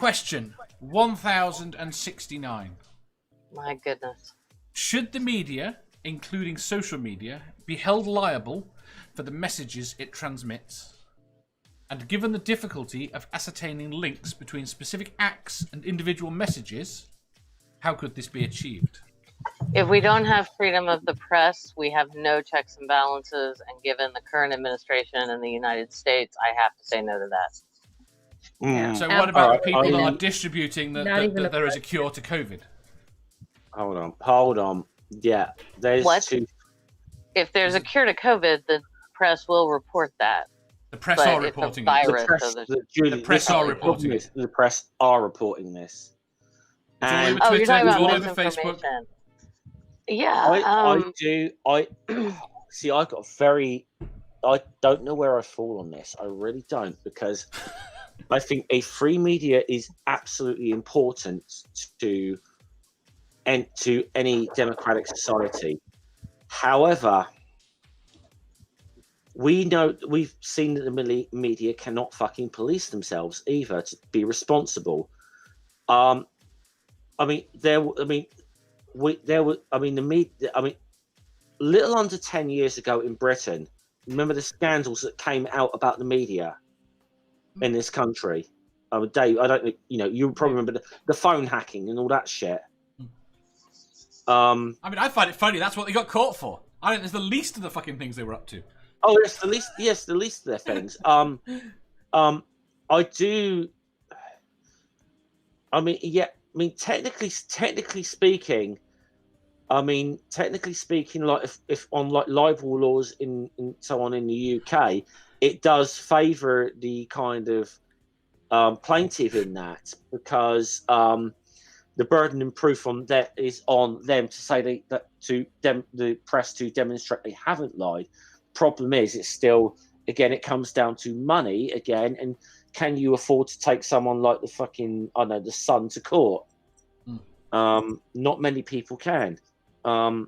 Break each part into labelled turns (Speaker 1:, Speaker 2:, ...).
Speaker 1: Question 1069.
Speaker 2: My goodness.
Speaker 1: Should the media, including social media, be held liable for the messages it transmits? And given the difficulty of ascertaining links between specific acts and individual messages, how could this be achieved?
Speaker 2: If we don't have freedom of the press, we have no checks and balances. And given the current administration in the United States, I have to say no to that.
Speaker 3: Yeah.
Speaker 1: So what about the people that
Speaker 3: I
Speaker 1: are
Speaker 3: mean,
Speaker 1: distributing that there is a cure to COVID?
Speaker 3: Hold on. Yeah, there's
Speaker 2: What?
Speaker 3: two.
Speaker 2: If there's a cure to COVID, the press will report that.
Speaker 1: The press
Speaker 2: But
Speaker 1: are
Speaker 2: it's a
Speaker 1: reporting it.
Speaker 2: virus,
Speaker 3: The
Speaker 2: so
Speaker 3: press are reporting it. The press are reporting this.
Speaker 1: It's all over
Speaker 2: oh,
Speaker 1: Twitter,
Speaker 2: you're talking
Speaker 1: it's
Speaker 2: about
Speaker 1: all over Facebook.
Speaker 2: misinformation. Yeah.
Speaker 3: See. I don't know where I fall on this. I really don't, because I think a free media is absolutely important to any democratic society. However, we've seen that the media cannot fucking police themselves either to be responsible. Little under 10 years ago in Britain, remember the scandals that came out about the media in this country? Dave, I don't know, you probably remember the phone hacking and all that shit.
Speaker 1: I find it funny. That's what they got caught for. I think there's the least of the fucking things they were up to.
Speaker 3: Oh, yes, the least. Yes, the least of their things. I do. Technically speaking, like if on like libel laws in so on in the UK, it does favour the kind of plaintiff in that, because the burden of proof on that is on them to say the press to demonstrate they haven't lied. Problem is, it's still, again, it comes down to money again, and can you afford to take someone like the Sun to court? Not many people can. There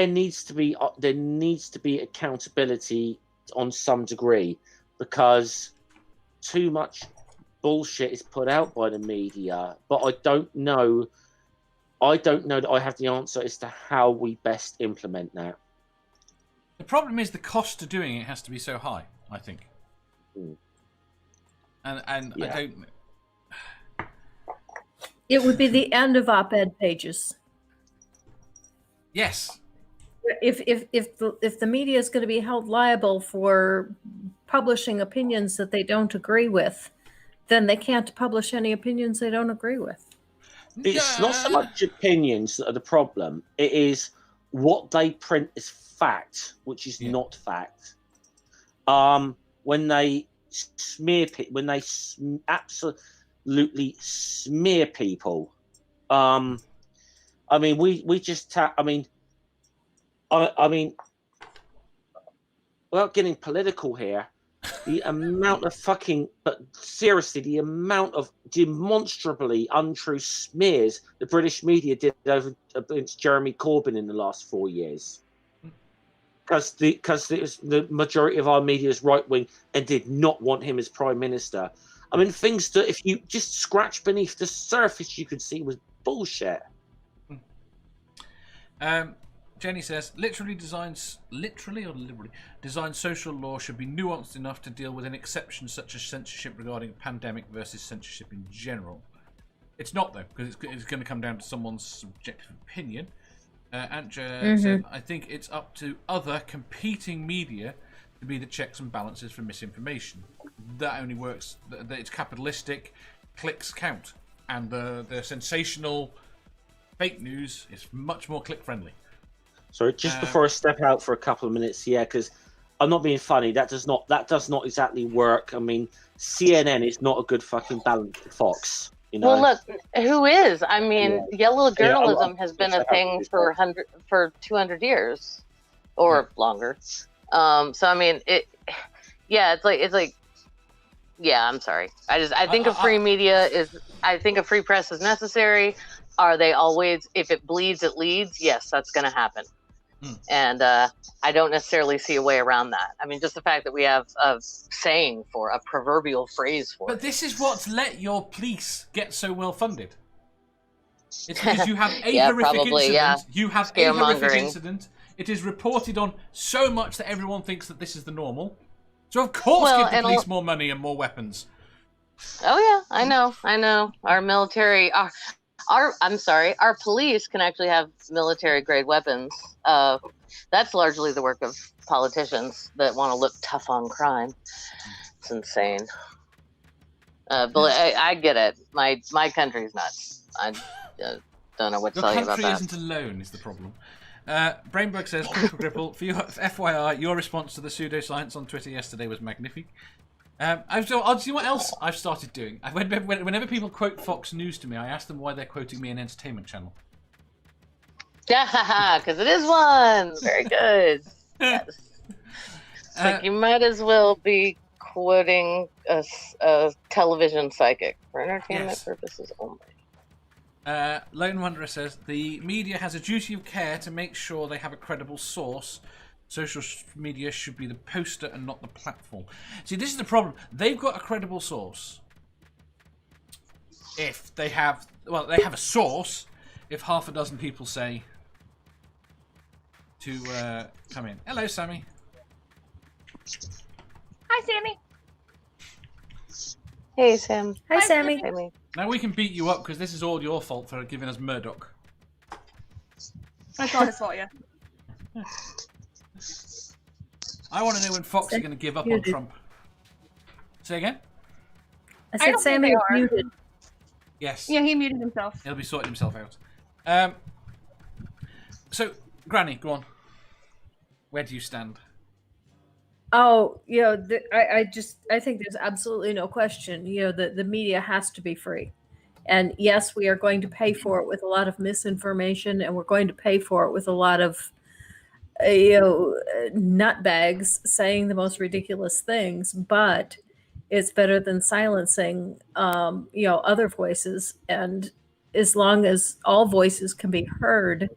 Speaker 3: needs to be accountability on some degree, because too much bullshit is put out by the media, but I don't know that I have the answer as to how we best implement that.
Speaker 1: The problem is the cost of doing it has to be so high, I think. And yeah. I don't.
Speaker 4: It would be the end of op-ed pages.
Speaker 1: Yes.
Speaker 4: If the media is going to be held liable for publishing opinions that they don't agree with, then they can't publish any opinions they don't agree with.
Speaker 3: It's not so much opinions that are the problem. It is what they print as fact, which is not fact. When they smear people, when they absolutely smear people. Without getting political here, the amount of the amount of demonstrably untrue smears the British media did over against Jeremy Corbyn in the last 4 years, because the majority of our media is right wing and did not want him as Prime Minister. Things that if you just scratch beneath the surface, you could see was bullshit.
Speaker 1: Jenny says, design social law should be nuanced enough to deal with an exception such as censorship regarding a pandemic versus censorship in general. It's not, though, because it's going to come down to someone's subjective opinion. Antja said, I think it's up to other competing media to be the checks and balances for misinformation. That only works, that it's capitalistic, clicks count. And the sensational fake news is much more click-friendly.
Speaker 3: So just before I step out for a couple of minutes, because I'm not being funny, that does not exactly work. CNN is not a good fucking balance for Fox.
Speaker 2: Well, look, who is? Yellow journalism has been a thing for 200 years or longer. I'm sorry. I think a free media I think a free press is necessary. Are they always? If it bleeds, it leads. Yes, that's going to happen. And I don't necessarily see a way around that. I mean, just the fact that we have a saying for a proverbial phrase for
Speaker 1: But
Speaker 2: it.
Speaker 1: this is what's let your police get so well funded. It's because you have a
Speaker 2: Yeah,
Speaker 1: horrific
Speaker 2: probably,
Speaker 1: incident.
Speaker 2: yeah.
Speaker 1: You have a horrific
Speaker 2: Scaremongering.
Speaker 1: incident. It is reported on so much that everyone thinks that this is the normal. So of course
Speaker 2: Well,
Speaker 1: give the
Speaker 2: and
Speaker 1: police more money and more weapons.
Speaker 2: Oh yeah, I know. Our military, our police can actually have military grade weapons. That's largely the work of politicians that want to look tough on crime. It's insane. But I get it. My country's nuts. I don't know what to
Speaker 1: Your
Speaker 2: tell you about
Speaker 1: country
Speaker 2: that.
Speaker 1: isn't alone is the problem. Brainbug says, Critical Cripple, for your FYI, your response to the pseudoscience on Twitter yesterday was magnific. I'll see what else I've started doing. Whenever people quote Fox News to me, I ask them why they're quoting me an entertainment channel.
Speaker 2: Yeah, because it is one. Very good. Yes. It's like you might as well be quoting a television psychic for entertainment purposes only.
Speaker 1: Lone Wanderer says, the media has a duty of care to make sure they have a credible source. Social media should be the poster and not the platform. See, this is the problem. They've got a credible source. If they have, well, they have a source. If half a dozen people say to come in. Hello, Sammy.
Speaker 5: Hi, Sammy.
Speaker 2: Hey, Sam.
Speaker 4: Hi, Sammy.
Speaker 2: Sammy.
Speaker 1: Now we can beat you up because this is all your fault for giving us Murdoch.
Speaker 5: That's all his fault, yeah.
Speaker 1: I want to know when Fox are going to give up on Trump. Say again?
Speaker 4: I
Speaker 5: I
Speaker 4: said
Speaker 5: don't think
Speaker 4: Sammy
Speaker 5: they
Speaker 4: is
Speaker 5: are.
Speaker 4: muted.
Speaker 1: Yes.
Speaker 5: Yeah, he muted himself.
Speaker 1: He'll be sorting himself out. So, Granny, go on. Where do you stand?
Speaker 4: Oh, I think there's absolutely no question. The media has to be free. And yes, we are going to pay for it with a lot of misinformation, and we're going to pay for it with a lot of, nutbags saying the most ridiculous things, but it's better than silencing, other voices. And as long as all voices can be heard,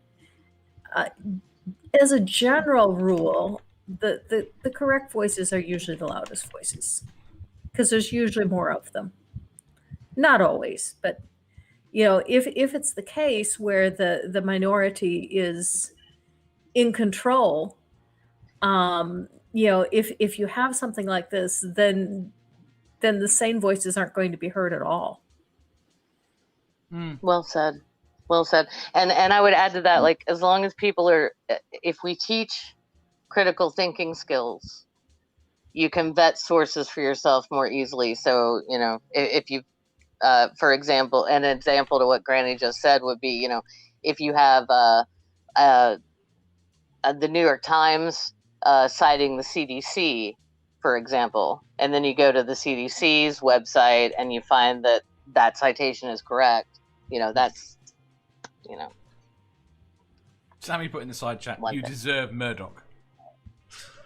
Speaker 4: as a general rule, the correct voices are usually the loudest voices because there's usually more of them. Not always, but if it's the case where the minority is in control, if you have something like this, then the sane voices aren't going to be heard at all.
Speaker 2: Well said. And I would add to that, like, as long as people if we teach critical thinking skills, you can vet sources for yourself more easily. So, if you, for example, an example to what Granny just said would be, if you have the New York Times citing the CDC, for example, and then you go to the CDC's website and you find that citation is correct, that's,
Speaker 1: Sammy put in the side chat, you deserve Murdoch.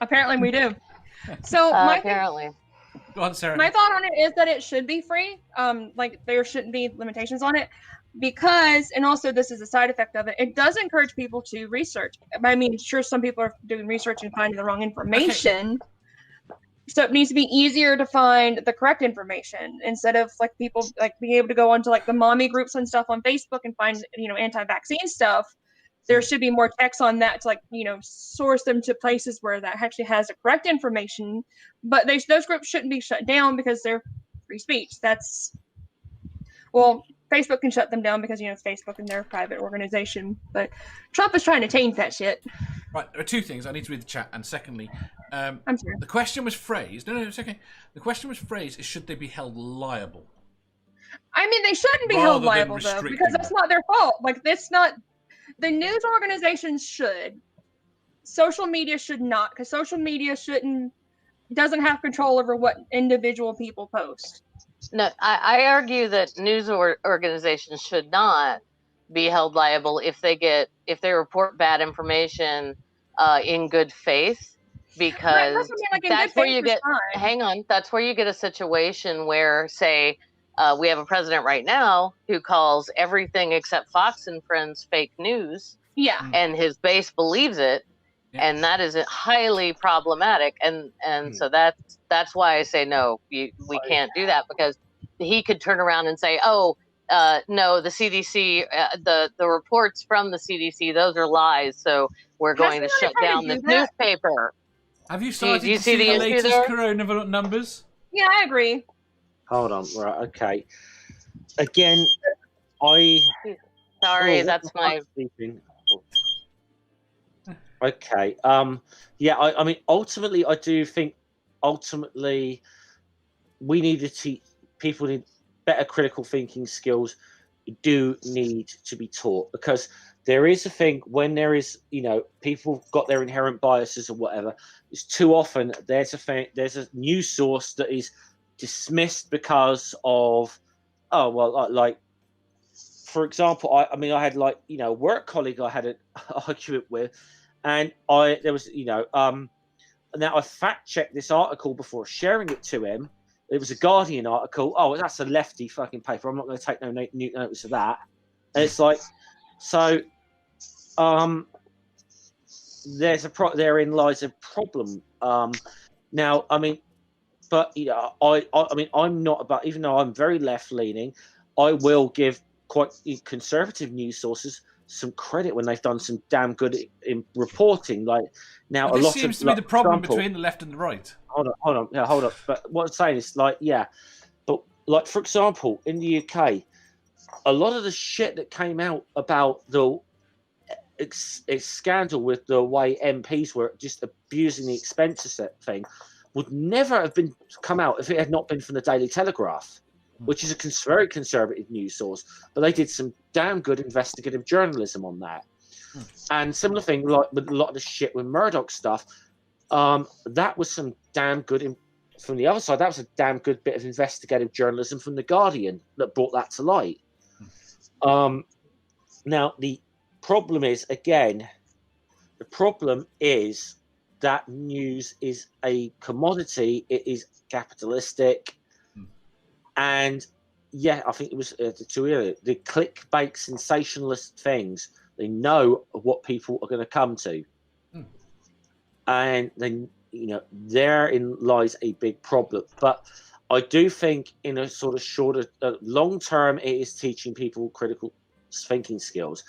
Speaker 5: Apparently we do. So my
Speaker 2: apparently.
Speaker 1: Go on, Sarah.
Speaker 5: My thought on it is that it should be free. Like there shouldn't be limitations on it because, and also this is a side effect of it, it does encourage people to research. I mean, sure, some people are doing research and finding the wrong information. Okay. So it needs to be easier to find the correct information instead of like people like being able to go onto like the mommy groups and stuff on Facebook and find, anti-vaccine stuff. There should be more text on that to like, source them to places where that actually has the correct information. But those groups shouldn't be shut down because they're free speech. Facebook can shut them down because, it's Facebook and they're a private organization. But Trump is trying to change that shit.
Speaker 1: Right, there are two things. I need to read the chat. And secondly,
Speaker 5: I'm sorry.
Speaker 1: The question was phrased. No, it's okay. The question was phrased is should they be held liable?
Speaker 5: I mean, they shouldn't be held liable, though, because that's not their fault. Like, that's not... The news organizations should. Social media should not, because social media doesn't have control over what individual people post.
Speaker 2: No, I argue that news organizations should not be held liable if they report bad information in good faith, because that's where you get. Hang on, that's where you get a situation where, say, we have a president right now who calls everything except Fox and Friends fake news.
Speaker 5: Yeah.
Speaker 2: And his base believes it. and that is highly problematic. And so that's why I say no, we can't do that, because he could turn around and say, oh, no, the CDC, the reports from the CDC, those are lies, so we're going to shut down this newspaper.
Speaker 1: Have you started
Speaker 2: do you
Speaker 1: to
Speaker 2: see
Speaker 1: see
Speaker 2: the
Speaker 1: the
Speaker 2: issue
Speaker 1: latest
Speaker 2: there?
Speaker 1: corona numbers?
Speaker 5: Yeah, I agree.
Speaker 3: Hold on, right, okay. Again,
Speaker 2: Sorry,
Speaker 3: what
Speaker 2: that's
Speaker 3: the
Speaker 2: my.
Speaker 3: fuck's beeping? Okay. Yeah, I mean, ultimately, I do think we need to teach people need better critical thinking skills. Do need to be taught, because there is a thing when there is, people got their inherent biases or whatever. It's too often there's a news source that is dismissed because of, oh well, like for example, I mean, I had a work colleague I had an argument with, and now I fact checked this article before sharing it to him. It was a Guardian article. Oh, that's a lefty fucking paper. I'm not going to take no notice of that. And it's like, so, therein lies a problem. Now, I mean, but I mean, I'm not about. Even though I'm very left leaning, I will give quite conservative news sources some credit when they've done some damn good in reporting. Like now,
Speaker 1: This seems to be the problem between the left and the right.
Speaker 3: Hold on. But what I'm saying is, but for example, in the UK, a lot of the shit that came out about the scandal with the way MPs were just abusing the expenses thing would never have come out if it had not been from the Daily Telegraph, which is a very conservative news source. But they did some damn good investigative journalism on that. And similar thing, like with a lot of the shit with Murdoch stuff, that was some damn good from the other side. That was a damn good bit of investigative journalism from the Guardian that brought that to light. Now the problem is that news is a commodity. It is capitalistic, and I think it was the clickbait sensationalist things. They know what people are going to come to, and then therein lies a big problem. But I do think in a sort of shorter, long term, it is teaching people critical thinking skills.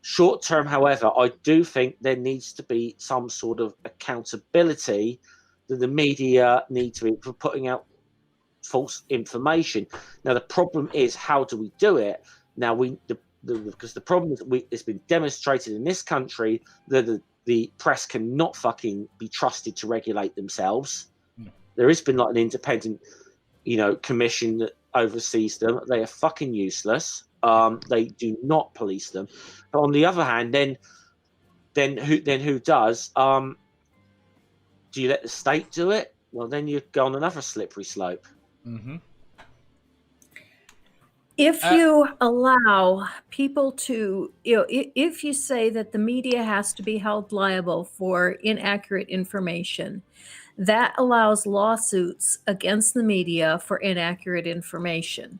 Speaker 3: Short term, however, I do think there needs to be some sort of accountability that the media need to be for putting out false information. Now, the problem is, how do we do it? Now, because the problem is, it's been demonstrated in this country that the press cannot fucking be trusted to regulate themselves. There has been an independent, commission that oversees them. They are fucking useless. They do not police them. But on the other hand, then who does? Do you let the state do it? Well, then you go on another slippery slope.
Speaker 1: Mm-hmm.
Speaker 4: If you allow people to, if you say that the media has to be held liable for inaccurate information, that allows lawsuits against the media for inaccurate information.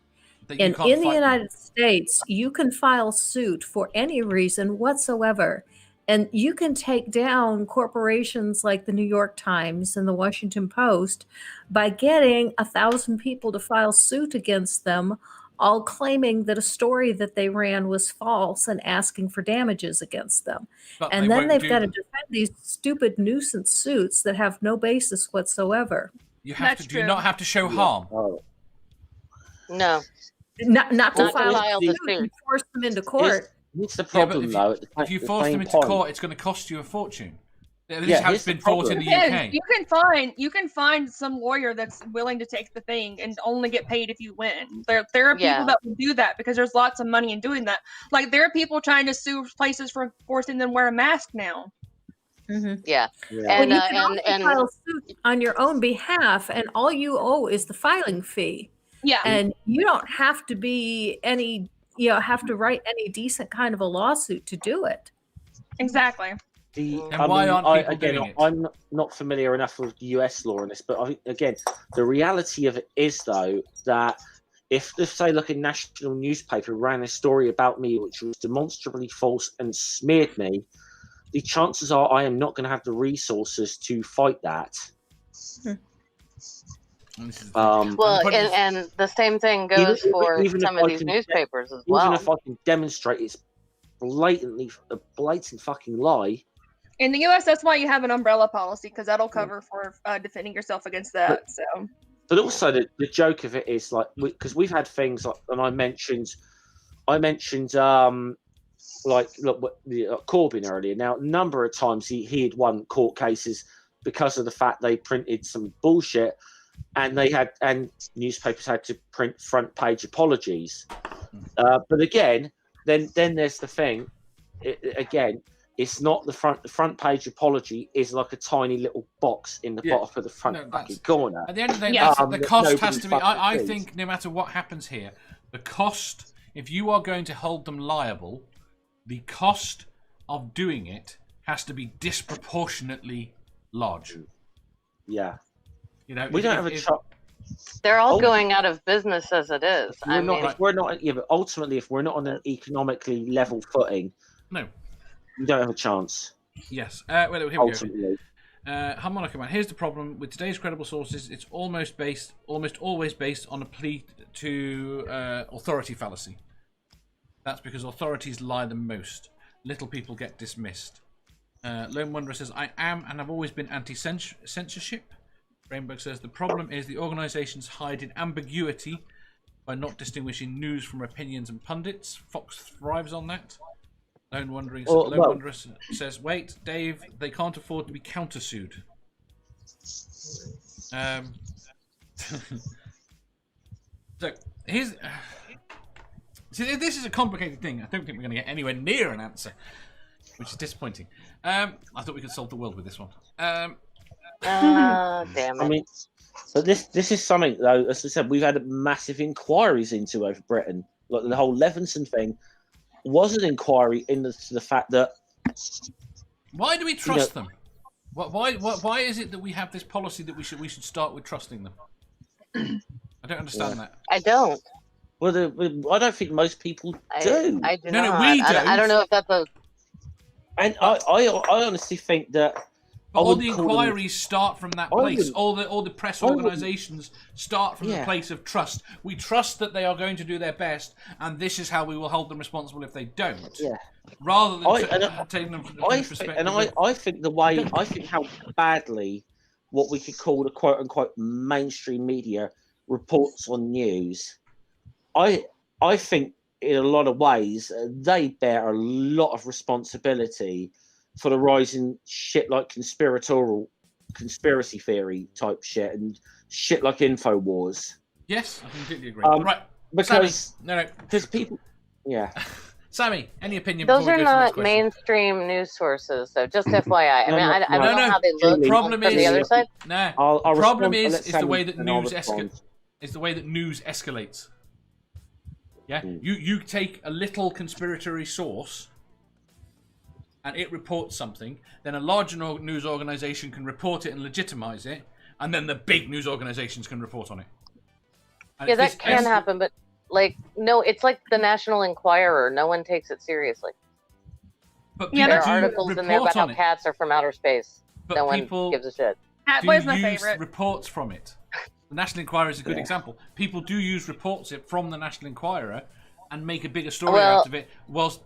Speaker 4: And in the United States, you can file suit for any reason whatsoever. And you can take down corporations like the New York Times and the Washington Post by getting 1,000 people to file suit against them, all claiming that a story that they ran was false and asking for damages against them. And then they've got to defend these stupid nuisance suits that have no basis whatsoever.
Speaker 1: You do not have to show harm.
Speaker 2: No.
Speaker 4: Not to file the suit and force them into court.
Speaker 3: What's the problem, though?
Speaker 1: If you force them into court, it's going to cost you a fortune. This is how it's been fought in the UK.
Speaker 5: You can find some lawyer that's willing to take the thing and only get paid if you win. There are people that will do that because there's lots of money in doing that. Like there are people trying to sue places for forcing them to wear a mask now.
Speaker 4: Mm-hmm.
Speaker 2: Yeah.
Speaker 4: And you can also file suit on your own behalf, and all you owe is the filing fee.
Speaker 5: Yeah.
Speaker 4: And you don't have to be have to write any decent kind of a lawsuit to do it.
Speaker 5: Exactly.
Speaker 1: Why aren't people doing it?
Speaker 3: I'm not familiar enough with US law on this, but I think, again, the reality of it is, though, that if say, look, a national newspaper ran a story about me which was demonstrably false and smeared me, the chances are I am not going to have the resources to fight that.
Speaker 2: Well, and the same thing goes for some of these newspapers as well.
Speaker 3: Even if I can demonstrate it's a blatant fucking lie.
Speaker 5: In the U.S., that's why you have an umbrella policy, because that'll cover for defending yourself against that.
Speaker 3: But also the joke of it is like, because we've had things like, and I mentioned like Corbyn earlier. Now, a number of times he had won court cases because of the fact they printed some bullshit, and newspapers had to print front page apologies. But again, then there's the thing. It's not the front page apology is like a tiny little box in the bottom of the front fucking corner.
Speaker 1: At the end of the day, the cost has to be. I think no matter what happens here, the cost, if you are going to hold them liable, the cost of doing it has to be disproportionately large.
Speaker 3: Yeah.
Speaker 1: You know,
Speaker 3: we don't have a chance.
Speaker 2: They're all going out of business as it is.
Speaker 3: We're not. Yeah, but ultimately, if we're not on an economically level footing,
Speaker 1: no,
Speaker 3: we don't have a chance.
Speaker 1: Yes. Well, here we
Speaker 3: ultimately.
Speaker 1: go. Harmonica Man. Here's the problem with today's credible sources. It's almost always based on a plea to authority fallacy. That's because authorities lie the most. Little people get dismissed. Lone Wanderer says, I am and have always been anti-censorship. Rainbow says, the problem is the organisations hide in ambiguity by not distinguishing news from opinions and pundits. Fox thrives on that. Lone Wanderer says, wait, Dave, they can't afford to be countersued. So, here's... See, this is a complicated thing. I don't think we're going to get anywhere near an answer, which is disappointing. I thought we could solve the world with this one.
Speaker 2: Damn it.
Speaker 3: I mean, so this is something though. As I said, we've had massive inquiries into over Britain. Like the whole Levinson thing was an inquiry into the fact that.
Speaker 1: Why do we trust them? Why is it that we have this policy that we should start with trusting them? I don't understand that.
Speaker 2: I don't.
Speaker 3: Well, I don't think most people do.
Speaker 2: I do
Speaker 1: not.
Speaker 2: No,
Speaker 1: we don't.
Speaker 2: I don't know if that's a.
Speaker 3: And I honestly think that.
Speaker 1: But all the inquiries start from that place. All the press organisations start from the place of trust. We trust that they are going to do their best, and this is how we will hold them responsible if they don't.
Speaker 3: Yeah.
Speaker 1: Rather than taking them from the perspective.
Speaker 3: And I think how badly what we could call the quote unquote mainstream media reports on news. I think in a lot of ways they bear a lot of responsibility for the rising shit like conspiracy theory type shit and shit like InfoWars.
Speaker 1: Yes, I completely agree. Right,
Speaker 3: because
Speaker 1: Sammy,
Speaker 3: because people,
Speaker 1: Sammy, any opinion?
Speaker 2: Those are not mainstream news sources, though. Just FYI. I mean, I don't know how they look
Speaker 1: problem
Speaker 2: from the other side.
Speaker 1: No,
Speaker 3: the
Speaker 1: problem is the way that news escalates. Is the way that news escalates. Yeah, you take a little conspiratory source and it reports something, then a larger news organisation can report it and legitimise it, and then the big news organisations can report on it. And
Speaker 2: yeah, that can happen, but no, it's like the National Enquirer. No one takes it seriously.
Speaker 1: But
Speaker 2: there are articles in there about how cats are from outer space.
Speaker 1: But
Speaker 2: no one gives a shit.
Speaker 5: Catboy's my favorite.
Speaker 1: Reports from it. The National Enquirer is a good example. People do use reports from the National Enquirer and make a bigger story out of it, whilst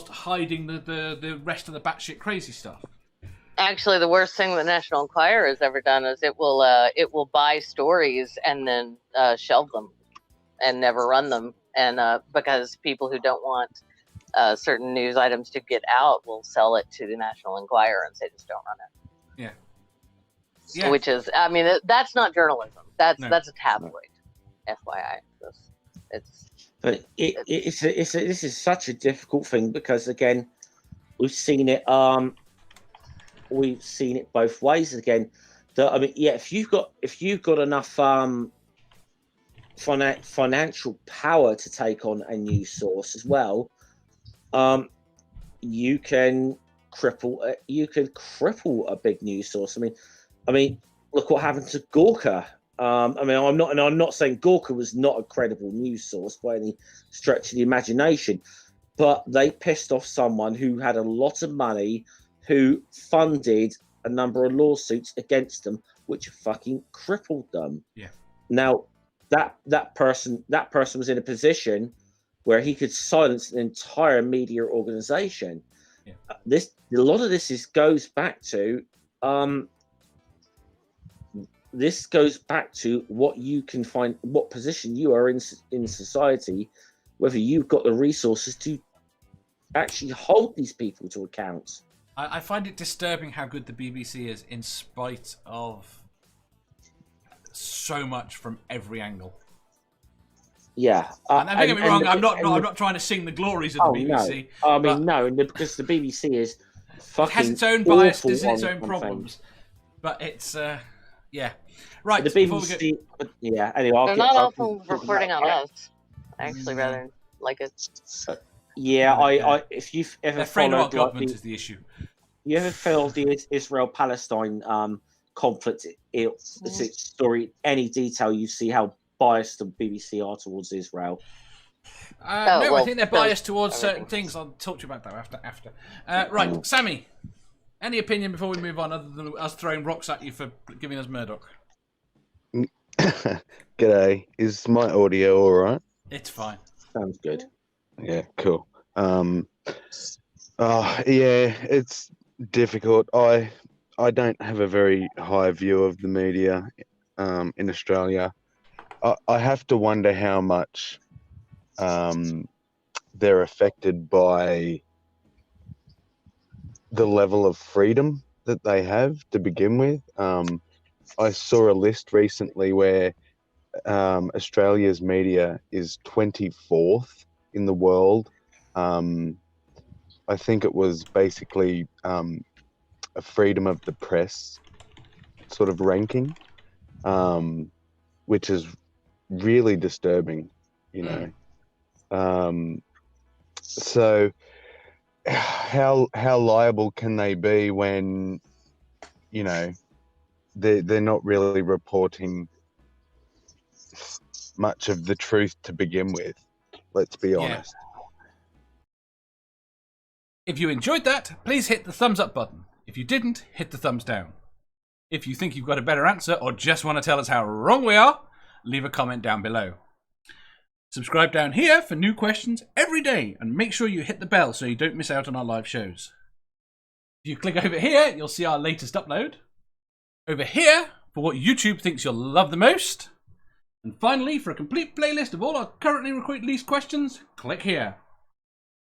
Speaker 1: hiding the rest of the batshit crazy stuff.
Speaker 2: Actually, the worst thing the National Enquirer has ever done is it will buy stories and then shelve them and never run them, and because people who don't want certain news items to get out will sell it to the National Enquirer and say just don't run it.
Speaker 1: Yeah.
Speaker 2: Which is, I mean, that's not journalism. That's a tabloid. FYI,
Speaker 3: But this is such a difficult thing because again, we've seen it both ways again. If you've got enough financial power to take on a news source as well, you can cripple a big news source. I mean, look what happened to Gawker. I'm not saying Gawker was not a credible news source by any stretch of the imagination, but they pissed off someone who had a lot of money, who funded a number of lawsuits against them, which fucking crippled them.
Speaker 1: Yeah.
Speaker 3: Now, that person was in a position where he could silence an entire media organization.
Speaker 1: Yeah.
Speaker 3: A lot of this goes back to what you can find, what position you are in society, whether you've got the resources to actually hold these people to account.
Speaker 1: I find it disturbing how good the BBC is, in spite of so much from every angle.
Speaker 3: Yeah,
Speaker 1: And don't get me wrong, I'm not trying to sing the glories of the BBC.
Speaker 3: No. I mean, no, because the BBC is fucking.
Speaker 1: It has its own biases, its own problems, but it's yeah. Right.
Speaker 3: The BBC, yeah. Anyway,
Speaker 2: they're not often reporting on us. I actually rather like it.
Speaker 3: Yeah, I if you've ever followed
Speaker 1: government is the issue.
Speaker 3: You ever followed the Israel-Palestine conflict? Its story, any detail you see how biased the BBC are towards Israel.
Speaker 1: I think they're biased towards certain things. I'll talk to you about that after. Right, Sammy, any opinion before we move on, other than us throwing rocks at you for giving us Murdoch?
Speaker 6: G'day. Is my audio all right?
Speaker 1: It's fine.
Speaker 3: Sounds good.
Speaker 6: Yeah, cool. Yeah, it's difficult. I don't have a very high view of the media in Australia. I have to wonder how much they're affected by the level of freedom that they have to begin with. I saw a list recently where Australia's media is 24th in the world. I think it was basically a freedom of the press sort of ranking, which is really disturbing, you know. So how liable can they be when, you know, they're not really reporting much of the truth to begin with? Let's be honest.
Speaker 1: If you enjoyed that, please hit the thumbs up button. If you didn't, hit the thumbs down. If you think you've got a better answer or just want to tell us how wrong we are, leave a comment down below. Subscribe down here for new questions every day, and make sure you hit the bell so you don't miss out on our live shows. If you click over here, you'll see our latest upload. Over here, for what YouTube thinks you'll love the most. And finally, for a complete playlist of all our currently released questions, click here.